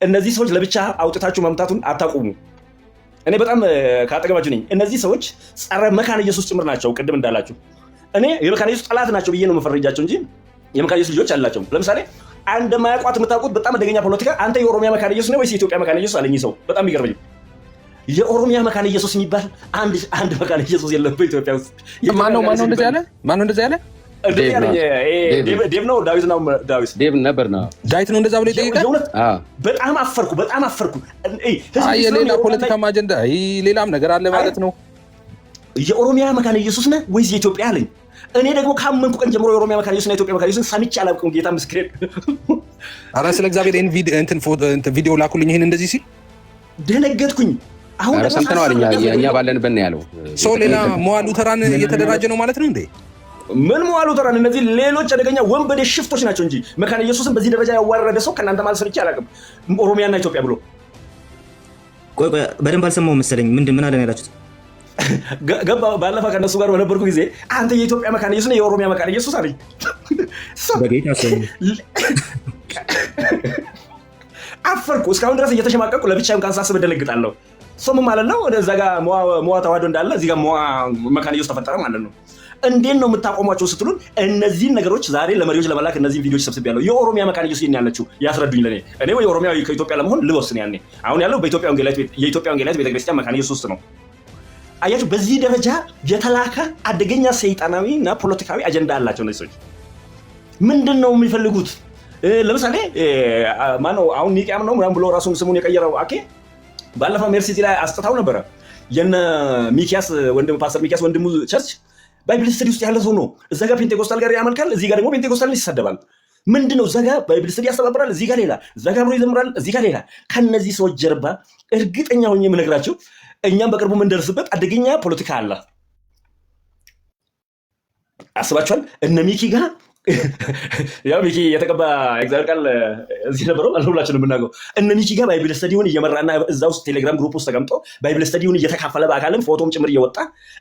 እነዚህ ሰዎች ለብቻ አውጥታችሁ መምታቱን አታቁሙ። እኔ በጣም ካጠገባችሁ ነኝ። እነዚህ ሰዎች ጸረ መካነ ኢየሱስ ጭምር ናቸው። ቅድም እንዳላችሁ እኔ የመካነ ኢየሱስ ጠላት ናቸው ብዬ ነው መፈረጃቸው እንጂ የመካነ ኢየሱስ ልጆች አላቸው። ለምሳሌ እንደማያውቋት የምታውቁት በጣም አደገኛ ፖለቲካ አንተ የኦሮሚያ መካነ ኢየሱስ ነው ወይስ የኢትዮጵያ መካነ ኢየሱስ አለኝ ሰው በጣም ይገርመኝ። የኦሮሚያ መካነ ኢየሱስ የሚባል አንድ መካነ ኢየሱስ የለም በኢትዮጵያ ውስጥ። ማነው እንደዚህ ያለ? ዴቭ ነው ዳዊት ነው ዴቭ ነበር ነው ዳዊት ነው እንደዛ ብሎ ይጠይቃል። በጣም አፈርኩ። የሌላ ፖለቲካም አጀንዳ ሌላም ነገር አለ ማለት ነው። የኦሮሚያ መካነ ኢየሱስ ነህ ወይስ የኢትዮጵያ አለኝ። እኔ ደግሞ ካመንኩ ቀን ጀምሮ የኦሮሚያ መካነ ኢየሱስና የኢትዮጵያ መካነ ኢየሱስን ሰምቼ አላውቅም። ጌታ ምስክሬን። ኧረ ስለ እግዚአብሔር እንትን ቪዲዮ ላኩልኝ። ይሄን እንደዚህ ሲል ደነገጥኩኝ። አሁን ደግሞ ሰምተነዋል። እኛ ባለንበት ነው ያለው። ሰው ሌላ መዋሉ ተራን እየተደራጀ ነው ማለት ነው እንዴ? ምን መዋሉ ተራን? እነዚህ ሌሎች አደገኛ ወንበዴ ሽፍቶች ናቸው እንጂ መካነ ኢየሱስን በዚህ ደረጃ ያዋረደ ሰው ከእናንተ ማለት ሰምቼ አላውቅም። ኦሮሚያና ኢትዮጵያ ብሎ ቆይ በደንብ አልሰማሁም መሰለኝ። ምን አለ ነው ያላችሁት? ገባ ባለፈ ከነሱ ጋር በነበርኩ ጊዜ አንተ የኢትዮጵያ መካነ ኢየሱስ ነው የኦሮሚያ መካነ ኢየሱስ አለኝ። አፈርኩ። እስካሁን ድረስ እየተሸማቀቁ ለብቻ እንኳን ሳስብ እደነግጣለሁ። ሰው ምን ማለት ነው? እዛ ጋር ሞዋ ተዋህዶ እንዳለ እዚህ ጋር ሞዋ መካነ ኢየሱስ ተፈጠረ ማለት ነው። እንዴት ነው የምታቆሟቸው ስትሉን እነዚህን ነገሮች ዛሬ ለመሪዎች ለመላክ እነዚህን ቪዲዮዎች ሰብስቤያለሁ። የኦሮሚያ መካነ ኢየሱስ ያለችው ያስረዱኝ ለኔ። እኔ ወይ ኦሮሚያ ከኢትዮጵያ ለመሆን ልወስን ያኔ። አሁን ያለው የኢትዮጵያ ወንጌላዊት ቤተክርስቲያን መካነ ኢየሱስ ውስጥ ነው። አያችሁ፣ በዚህ ደረጃ የተላከ አደገኛ ሰይጣናዊ እና ፖለቲካዊ አጀንዳ አላቸው እነዚህ ሰዎች። ምንድን ነው የሚፈልጉት? ለምሳሌ ማነው አሁን ኒቂያም ነው ምናምን ብሎ ራሱን ስሙን የቀየረው አኬ ባለፈው ሜርሲቲ ላይ አስጥታው ነበረ። የነ ሚኪያስ ወንድም ፓስተር ሚኪያስ ወንድሙ ቸርች ባይብል ስተዲ ውስጥ ያለ ሰው ነው። እዛ ጋር ፔንቴኮስታል ጋር ያመልካል፣ እዚህ ጋር ደግሞ ፔንቴኮስታልን ይሳደባል። ምንድነው? እዛ ጋር ባይብል ስተዲ ያስተባብራል፣ እዚህ ጋር ሌላ፣ እዛ ጋር አብሮ ይዘምራል፣ እዚህ ጋር ሌላ። ከነዚህ ሰዎች ጀርባ እርግጠኛ ሆኜ የምነግራቸው እኛም በቅርቡ የምንደርስበት አደገኛ ፖለቲካ አለ። አስባችኋል? እነ ሚኪ ጋር ያው ሚኪ የተቀባ እግዚአብሔር ቃል እዚህ ነበረው ሁላችንም የምናውቀው። እነ ሚኪ ጋር ባይብል ስተዲውን እየመራና እዛ ውስጥ ቴሌግራም ግሩፕ ውስጥ ተቀምጦ ባይብል ስተዲውን እየተካፈለ በአካልም ፎቶም ጭምር እየወጣ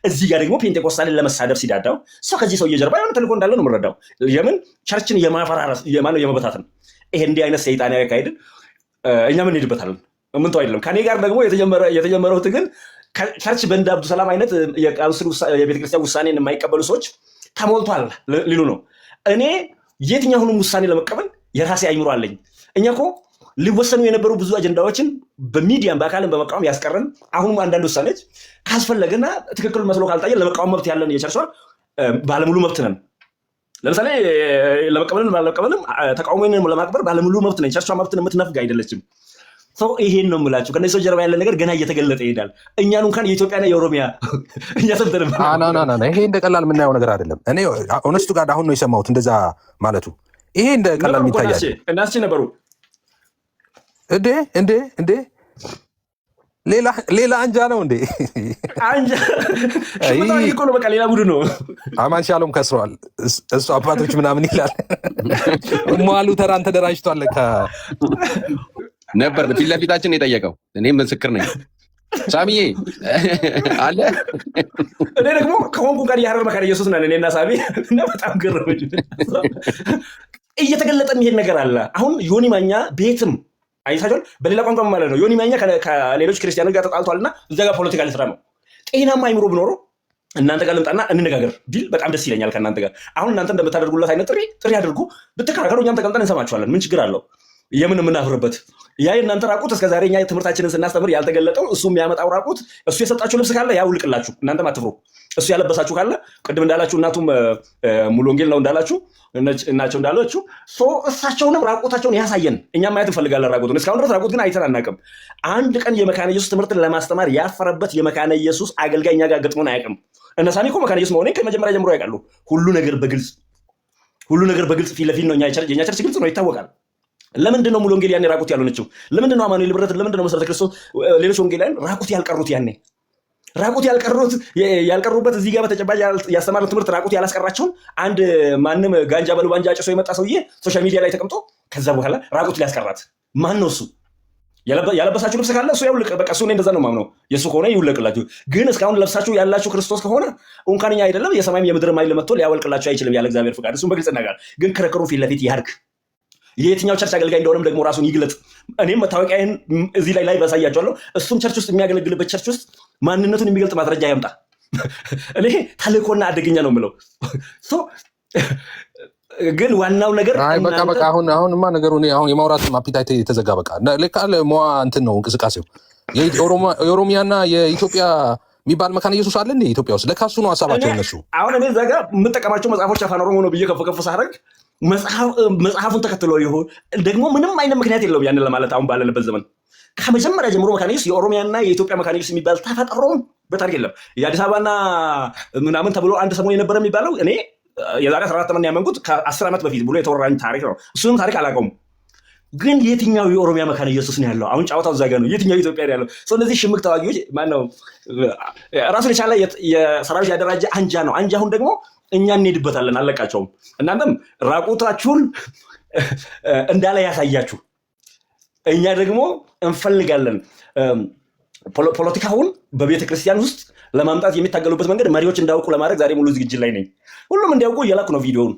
እዚህ ጋር ደግሞ ፔንቴኮስታልን ለመሳደብ ሲዳዳው ሰው ከዚህ ሰው እየጀርባ የሆነ ተልእኮ እንዳለ ነው የምረዳው። የምን ቸርችን የማፈራረስ የመበታተን ይሄ እንዲህ አይነት ሰይጣናዊ አካሄድን እኛ ምን እንሄድበታለን? ምንተው አይደለም። ከኔ ጋር ደግሞ የተጀመረው ትግል ቸርች በእንደ አብዱሰላም አይነት የካውንስል የቤተክርስቲያን ውሳኔን የማይቀበሉ ሰዎች ተሞልቷል ሊሉ ነው። እኔ የትኛውንም ውሳኔ ለመቀበል የራሴ አይምሮ አለኝ። እኛ እኮ ሊወሰኑ የነበሩ ብዙ አጀንዳዎችን በሚዲያም በአካልም በመቃወም ያስቀረን፣ አሁንም አንዳንድ ውሳኔዎች ካስፈለገና ትክክል መስሎ ካልታየ ለመቃወም መብት ያለን የቸርቿ ባለሙሉ መብት ነን። ለምሳሌ ለመቀበልም ተቃውሞን ለማክበር ባለሙሉ መብት ነን። ቸርቿ መብትን የምትነፍግ አይደለችም። ሰው ይሄን ነው የምላችሁ። ከነዚህ ሰው ጀርባ ያለ ነገር ገና እየተገለጠ ይሄዳል። እኛን እንኳን የኢትዮጵያና የኦሮሚያ እኛ ሰምተን ይሄ እንደ ቀላል የምናየው ነገር አይደለም። እኔ ኦነስቱ ጋር አሁን ነው የሰማሁት እንደዛ ማለቱ። ይሄ እንደ ቀላል የሚታያል እናስቼ ነበሩ እንዴ ሌላ አንጃ ነው እንዴ? አንጃ እኮ ነው። በቃ ሌላ ቡድን ነው። አማን ሻሎም ከስሯል። እሱ አባቶች ምናምን ይላል። መዋሉ ተራን ተደራጅቷል ነበር ፊት ለፊታችን የጠየቀው። እኔም ምስክር ነኝ። ሳሚዬ አለ። እኔ ደግሞ ከሆንኩ ጋር የሀረር መካነ ኢየሱስ ነን እኔና ሳሚ እና በጣም ገረመኝ። እየተገለጠ የሚሄድ ነገር አለ። አሁን ዮኒ ማኛ ቤትም አይታችኋል። በሌላ ቋንቋ ማለት ነው። ዮኒ ማኛ ከሌሎች ክርስቲያኖች ጋር ተጣልቷልና እዛ ጋር ፖለቲካ ልስራ ነው። ጤናማ አይምሮ ብኖረው እናንተ ጋር ልምጣና እንነጋገር ቢል በጣም ደስ ይለኛል። ከእናንተ ጋር አሁን እናንተ እንደምታደርጉለት አይነት ጥሪ አድርጉ፣ ብትከራከሩ እኛም ተቀምጠን እንሰማችኋለን። ምን ችግር አለው? የምን የምናፍርበት? ያ የእናንተ ራቁት እስከዛሬ እኛ ትምህርታችንን ስናስተምር ያልተገለጠው እሱ የሚያመጣው ራቁት፣ እሱ የሰጣችሁ ልብስ ካለ ያውልቅላችሁ፣ እናንተም አትፍሩ። እሱ ያለበሳችሁ ካለ ቅድም እንዳላችሁ እናቱም ሙሉ ወንጌል ነው እንዳላችሁ እናቸው እንዳላችሁ እሳቸውንም ራቁታቸውን ያሳየን። እኛም ማየት እንፈልጋለን ራቁቱን። እስካሁን ድረስ ራቁት ግን አይተን አናውቅም። አንድ ቀን የመካነ ኢየሱስ ትምህርትን ለማስተማር ያፈረበት የመካነ ኢየሱስ አገልጋይ እኛ ጋር ገጥሞን አያውቅም። እነ ሳሚ እኮ መካነ ኢየሱስ መሆኔ ከመጀመሪያ ጀምሮ ያውቃሉ። ሁሉ ነገር በግልጽ ፊት ለፊት ነው። የኛ ቸርች ግልጽ ነው፣ ይታወቃል። ለምንድን ነው ሙሉ ወንጌል ያኔ ራቁት ያልሆነችው? ለምንድን ነው አማኑኤል ብረት፣ ለምንድን ነው መሰረተ ክርስቶስ ሌሎች ወንጌላውያን ራቁት ያልቀሩት? ያኔ ራቁት ያልቀሩበት እዚህ ጋር በተጨባጭ ያስተማረው ትምህርት ራቁት ያላስቀራቸውን አንድ ማንም ጋንጃ በልባንጃ ጭሶ የመጣ ሰውዬ ሶሻል ሚዲያ ላይ ተቀምጦ ከዛ በኋላ ራቁት ሊያስቀራት ማን ነው? እሱ ያለበሳችሁ ልብስ ካለ እሱ ያውልቅ። በቃ እሱ እንደዛ ነው ማምነው። የእሱ ከሆነ ይውለቅላችሁ። ግን እስካሁን ለብሳችሁ ያላችሁ ክርስቶስ ከሆነ እንኳን እኛ አይደለም የሰማይም የምድርም ኃይል መጥቶ ሊያወልቅላችሁ አይችልም ያለ እግዚአብሔር ፍቃድ። እሱም በግልጽ ነገር ግን ክርክሩ ፊት ለፊት ያድርግ። የየትኛው ቸርች አገልጋይ እንደሆነም ደግሞ ራሱን ይግለጥ። እኔም መታወቂያን እዚህ ላይ ባሳያቸዋለሁ። እሱም ቸርች ውስጥ የሚያገለግልበት ቸርች ውስጥ ማንነቱን የሚገልጥ ማስረጃ ያምጣ። እኔ ተልእኮና አደገኛ ነው የምለው። ግን ዋናው ነገር በቃ አሁንማ ነገሩ አሁን የማውራት አፒታይት የተዘጋ በቃ ለካለ ሞዋ እንትን ነው እንቅስቃሴው። የኦሮሚያና የኢትዮጵያ የሚባል መካነ ኢየሱስ አለ እንዴ ኢትዮጵያ ውስጥ? ለካሱ ነው ሀሳባቸው እነሱ። አሁን እኔ እዛ ጋር የምጠቀማቸው መጽሐፎች አፋን ኦሮሞ ነው ብዬ ከፍ ሳደርግ መጽሐፉን ተከትሎ ይሁን ደግሞ ምንም አይነት ምክንያት የለውም ያንን ለማለት አሁን ባለንበት ዘመን ከመጀመሪያ ጀምሮ መካነ ኢየሱስ የኦሮሚያና የኢትዮጵያ መካነ ኢየሱስ የሚባል ተፈጥሮም በታሪክ የለም። የአዲስ አበባና ምናምን ተብሎ አንድ ሰሞን የነበረ የሚባለው እኔ የዛሬ 14 ዓመት ያመንኩት ከ10 ዓመት በፊት ብሎ የተወራኝ ታሪክ ነው። እሱንም ታሪክ አላውቀውም። ግን የትኛው የኦሮሚያ መካነ ኢየሱስ ነው ያለው? አሁን ጫወታው እዛ ጋ ነው። የትኛው ኢትዮጵያ ነው ያለው? እነዚህ ሽምቅ ተዋጊዎች ማነው? ራሱን የቻለ የሰራዊት ያደራጀ አንጃ ነው። አንጃውን ደግሞ እኛ እንሄድበታለን፣ አለቃቸውም። እናንተም ራቁታችሁን እንዳለ ያሳያችሁ፣ እኛ ደግሞ እንፈልጋለን። ፖለቲካውን በቤተ ክርስቲያን ውስጥ ለማምጣት የሚታገሉበት መንገድ መሪዎች እንዳውቁ ለማድረግ ዛሬ ሙሉ ዝግጅት ላይ ነኝ። ሁሉም እንዲያውቁ እየላኩ ነው ቪዲዮውን።